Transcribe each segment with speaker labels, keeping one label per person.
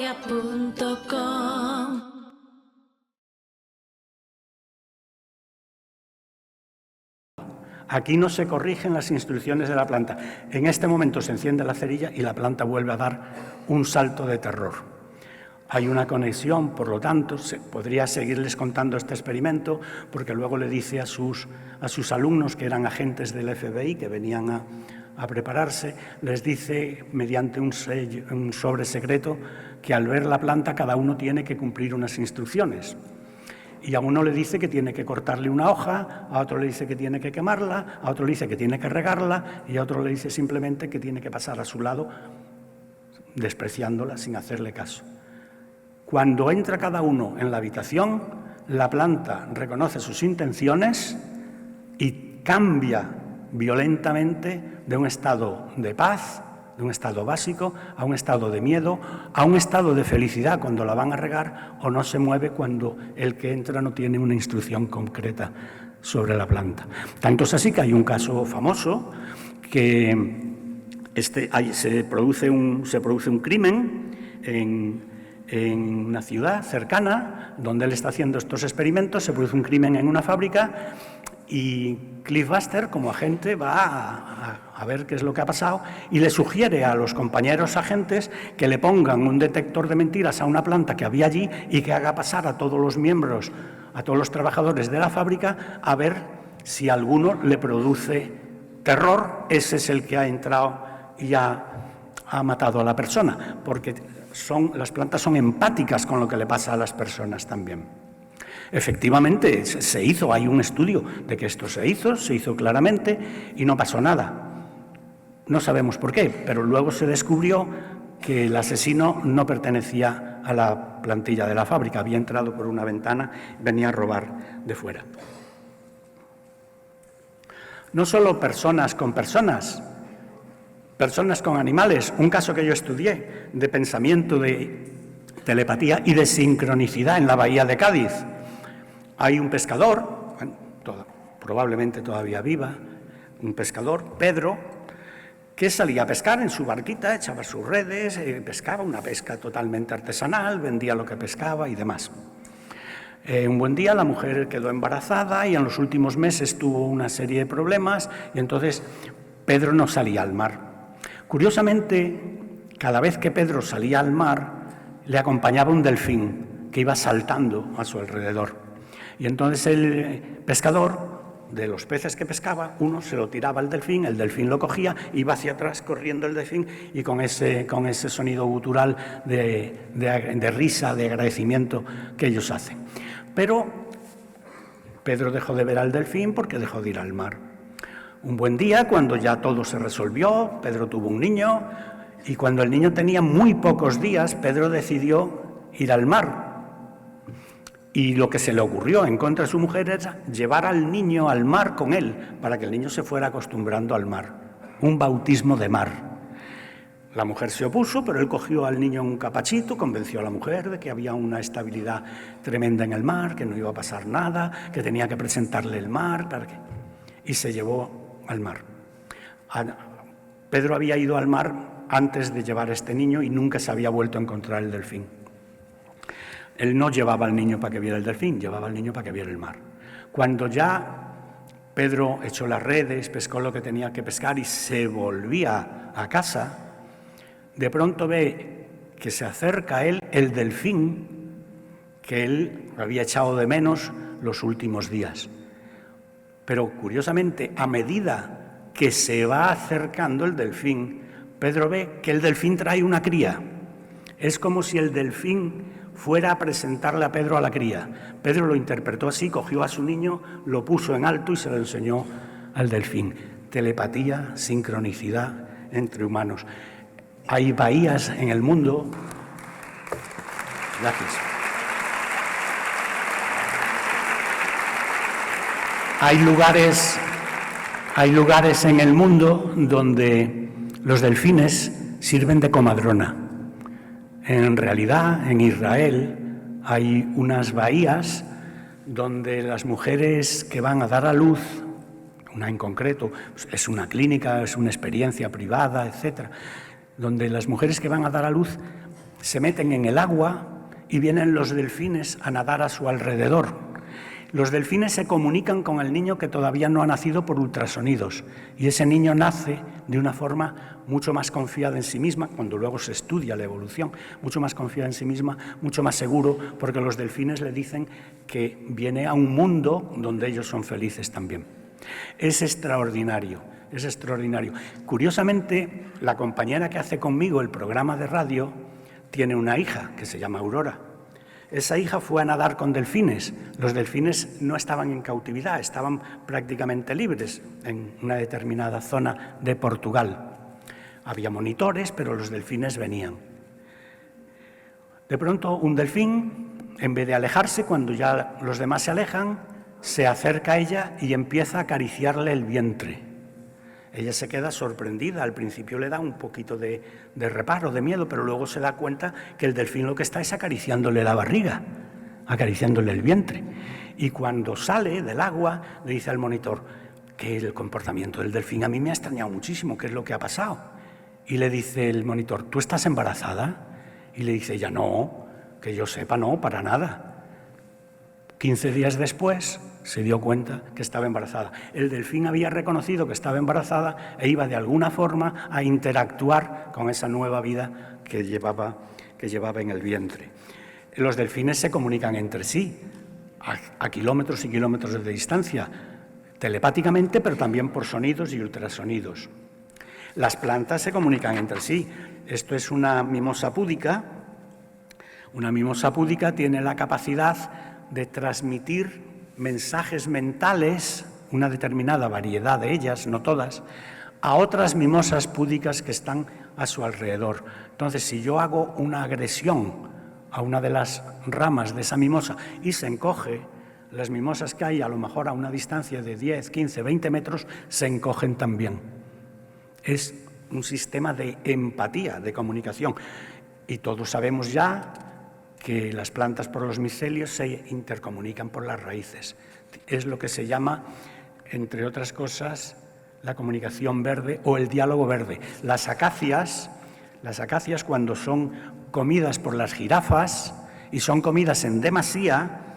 Speaker 1: radiomaria.com.
Speaker 2: Aquí no se corrigen las instrucciones de la planta. En este momento se enciende la cerilla y la planta vuelve a dar un salto de terror. Hay una conexión, por lo tanto, podría seguirles contando este experimento, porque luego le dice a sus alumnos, que eran agentes del FBI, que venían a prepararse, les dice, mediante un sobre secreto, que al ver la planta cada uno tiene que cumplir unas instrucciones. Y a uno le dice que tiene que cortarle una hoja, a otro le dice que tiene que quemarla, a otro le dice que tiene que regarla y a otro le dice simplemente que tiene que pasar a su lado despreciándola sin hacerle caso. Cuando entra cada uno en la habitación, la planta reconoce sus intenciones y cambia violentamente de un estado de paz, de un estado básico, a un estado de miedo, a un estado de felicidad cuando la van a regar, o no se mueve cuando el que entra no tiene una instrucción concreta sobre la planta. Tanto es así que hay un caso famoso que se produce un crimen en una ciudad cercana donde él está haciendo estos experimentos, se produce un crimen en una fábrica y Cliff Buster, como agente, va a ver qué es lo que ha pasado y le sugiere a los compañeros agentes que le pongan un detector de mentiras a una planta que había allí y que haga pasar a todos los miembros, a todos los trabajadores de la fábrica, a ver si alguno le produce terror. Ese es el que ha entrado y ha matado a la persona, porque las plantas son empáticas con lo que le pasa a las personas también. Efectivamente, se hizo, hay un estudio de que esto se hizo claramente y no pasó nada. No sabemos por qué, pero luego se descubrió que el asesino no pertenecía a la plantilla de la fábrica, había entrado por una ventana, venía a robar de fuera. No solo personas con animales. Un caso que yo estudié de pensamiento, de telepatía y de sincronicidad en la bahía de Cádiz. Hay un pescador, probablemente todavía viva, un pescador, Pedro, que salía a pescar en su barquita, echaba sus redes, pescaba una pesca totalmente artesanal, vendía lo que pescaba y demás. Un buen día la mujer quedó embarazada y en los últimos meses tuvo una serie de problemas y entonces Pedro no salía al mar. Curiosamente, cada vez que Pedro salía al mar, le acompañaba un delfín que iba saltando a su alrededor. Y entonces el pescador, de los peces que pescaba, uno se lo tiraba al delfín, el delfín lo cogía, iba hacia atrás corriendo el delfín y con ese sonido gutural de risa, de agradecimiento que ellos hacen. Pero Pedro dejó de ver al delfín porque dejó de ir al mar. Un buen día, cuando ya todo se resolvió, Pedro tuvo un niño y cuando el niño tenía muy pocos días, Pedro decidió ir al mar. Y lo que se le ocurrió en contra de su mujer era llevar al niño al mar con él, para que el niño se fuera acostumbrando al mar. Un bautismo de mar. La mujer se opuso, pero él cogió al niño en un capachito, convenció a la mujer de que había una estabilidad tremenda en el mar, que no iba a pasar nada, que tenía que presentarle el mar, y se llevó al mar. Pedro había ido al mar antes de llevar a este niño y nunca se había vuelto a encontrar el delfín. Él no llevaba al niño para que viera el delfín, llevaba al niño para que viera el mar. Cuando ya Pedro echó las redes, pescó lo que tenía que pescar y se volvía a casa, de pronto ve que se acerca a él el delfín que él había echado de menos los últimos días. Pero curiosamente, a medida que se va acercando el delfín, Pedro ve que el delfín trae una cría. Es como si el delfín fuera a presentarle a Pedro a la cría. Pedro lo interpretó así, cogió a su niño, lo puso en alto y se lo enseñó al delfín. Telepatía, sincronicidad entre humanos. Hay bahías en el mundo. Gracias. Hay lugares en el mundo donde los delfines sirven de comadrona. En realidad, en Israel hay unas bahías donde las mujeres que van a dar a luz, una en concreto, es una clínica, es una experiencia privada, etcétera, donde las mujeres que van a dar a luz se meten en el agua y vienen los delfines a nadar a su alrededor. Los delfines se comunican con el niño que todavía no ha nacido por ultrasonidos y ese niño nace de una forma mucho más confiada en sí misma, cuando luego se estudia la evolución, mucho más confiada en sí misma, mucho más seguro, porque los delfines le dicen que viene a un mundo donde ellos son felices también. Es extraordinario, es extraordinario. Curiosamente, la compañera que hace conmigo el programa de radio tiene una hija que se llama Aurora. Esa hija fue a nadar con delfines. Los delfines no estaban en cautividad, estaban prácticamente libres en una determinada zona de Portugal. Había monitores, pero los delfines venían. De pronto, un delfín, en vez de alejarse, cuando ya los demás se alejan, se acerca a ella y empieza a acariciarle el vientre. Ella se queda sorprendida, al principio le da un poquito de reparo, de miedo, pero luego se da cuenta que el delfín lo que está es acariciándole la barriga, acariciándole el vientre. Y cuando sale del agua, le dice al monitor que el comportamiento del delfín a mí me ha extrañado muchísimo, ¿qué es lo que ha pasado? Y le dice el monitor, ¿tú estás embarazada? Y le dice ella, no, que yo sepa, no, para nada. 15 días después se dio cuenta que estaba embarazada. El delfín había reconocido que estaba embarazada e iba de alguna forma a interactuar con esa nueva vida que llevaba en el vientre. Los delfines se comunican entre sí a kilómetros y kilómetros de distancia, telepáticamente, pero también por sonidos y ultrasonidos. Las plantas se comunican entre sí. Esto es una mimosa púdica. Una mimosa púdica tiene la capacidad de transmitir mensajes mentales, una determinada variedad de ellas, no todas, a otras mimosas púdicas que están a su alrededor. Entonces, si yo hago una agresión a una de las ramas de esa mimosa y se encoge, las mimosas que hay a lo mejor a una distancia de 10, 15, 20 metros, se encogen también. Es un sistema de empatía, de comunicación. Y todos sabemos ya que las plantas por los micelios se intercomunican por las raíces. Es lo que se llama, entre otras cosas, la comunicación verde o el diálogo verde. Las acacias cuando son comidas por las jirafas y son comidas en demasía,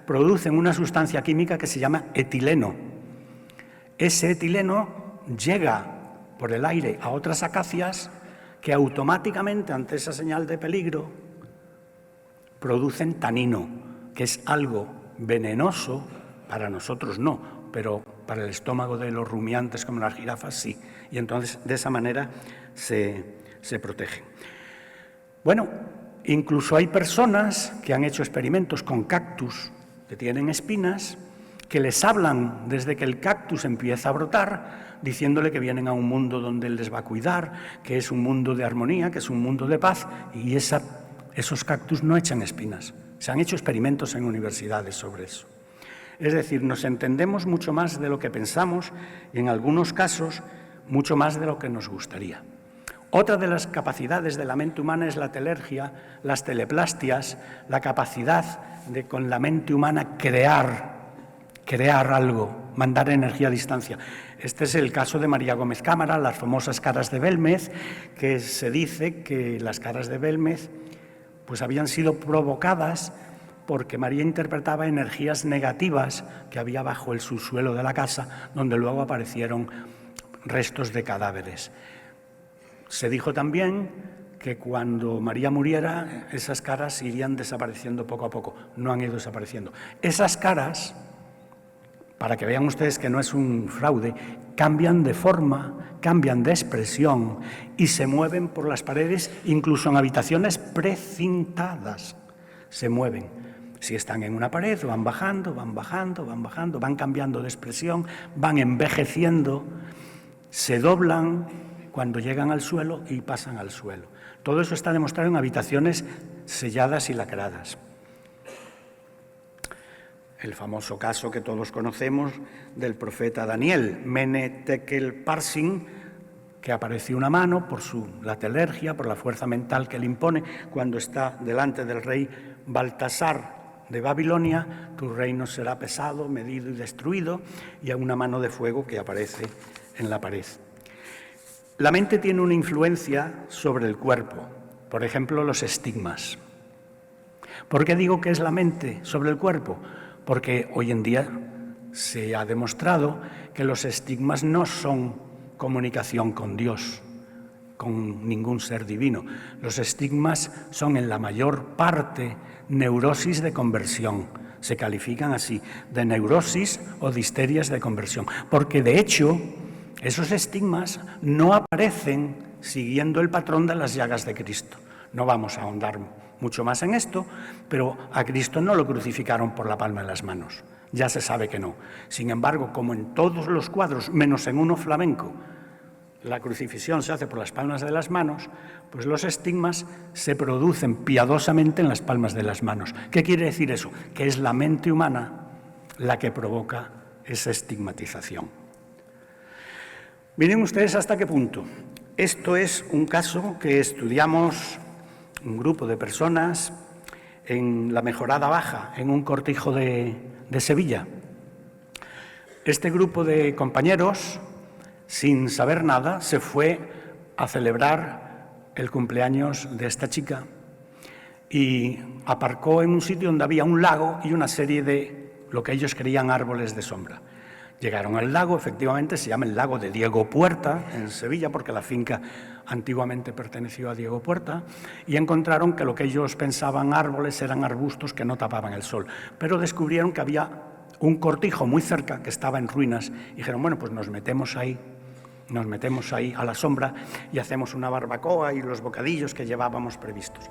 Speaker 2: producen una sustancia química que se llama etileno. Ese etileno llega por el aire a otras acacias que automáticamente, ante esa señal de peligro, producen tanino, que es algo venenoso, para nosotros no, pero para el estómago de los rumiantes como las jirafas sí. Y entonces, de esa manera, se protegen. Bueno, incluso hay personas que han hecho experimentos con cactus que tienen espinas, que les hablan desde que el cactus empieza a brotar, diciéndole que vienen a un mundo donde él les va a cuidar, que es un mundo de armonía, que es un mundo de paz, y esos cactus no echan espinas. Se han hecho experimentos en universidades sobre eso. Es decir, nos entendemos mucho más de lo que pensamos y en algunos casos mucho más de lo que nos gustaría. Otra de las capacidades de la mente humana es la telergia, las teleplastias, la capacidad de con la mente humana crear algo, mandar energía a distancia. Este es el caso de María Gómez Cámara, las famosas caras de Belmez, que se dice que las caras de Belmez pues habían sido provocadas porque María interpretaba energías negativas que había bajo el subsuelo de la casa, donde luego aparecieron restos de cadáveres. Se dijo también que cuando María muriera, esas caras irían desapareciendo poco a poco. No han ido desapareciendo. Esas caras, para que vean ustedes que no es un fraude, cambian de forma, cambian de expresión y se mueven por las paredes, incluso en habitaciones precintadas. Se mueven. Si están en una pared, van bajando, van cambiando de expresión, van envejeciendo, se doblan cuando llegan al suelo y pasan al suelo. Todo eso está demostrado en habitaciones selladas y lacradas. El famoso caso que todos conocemos del profeta Daniel, Mene Tekel Parsin, que apareció una mano por la telergia, por la fuerza mental que le impone, cuando está delante del rey Baltasar de Babilonia, tu reino será pesado, medido y destruido, y a una mano de fuego que aparece en la pared. La mente tiene una influencia sobre el cuerpo, por ejemplo, los estigmas. ¿Por qué digo que es la mente sobre el cuerpo? Porque hoy en día se ha demostrado que los estigmas no son comunicación con Dios, con ningún ser divino. Los estigmas son en la mayor parte neurosis de conversión. Se califican así, de neurosis o de histerias de conversión. Porque de hecho, esos estigmas no aparecen siguiendo el patrón de las llagas de Cristo. No vamos a ahondar mucho más en esto, pero a Cristo no lo crucificaron por la palma de las manos. Ya se sabe que no. Sin embargo, como en todos los cuadros, menos en uno flamenco, la crucifixión se hace por las palmas de las manos, pues los estigmas se producen piadosamente en las palmas de las manos. ¿Qué quiere decir eso? Que es la mente humana la que provoca esa estigmatización. Miren ustedes hasta qué punto. Esto es un caso que estudiamos un grupo de personas en la Mejorada Baja, en un cortijo de Sevilla. Este grupo de compañeros, sin saber nada, se fue a celebrar el cumpleaños de esta chica y aparcó en un sitio donde había un lago y una serie de lo que ellos creían árboles de sombra. Llegaron al lago, efectivamente se llama el lago de Diego Puerta, en Sevilla, porque la finca antiguamente perteneció a Diego Puerta, y encontraron que lo que ellos pensaban árboles eran arbustos que no tapaban el sol. Pero descubrieron que había un cortijo muy cerca que estaba en ruinas y dijeron, bueno, pues nos metemos ahí a la sombra y hacemos una barbacoa y los bocadillos que llevábamos previstos.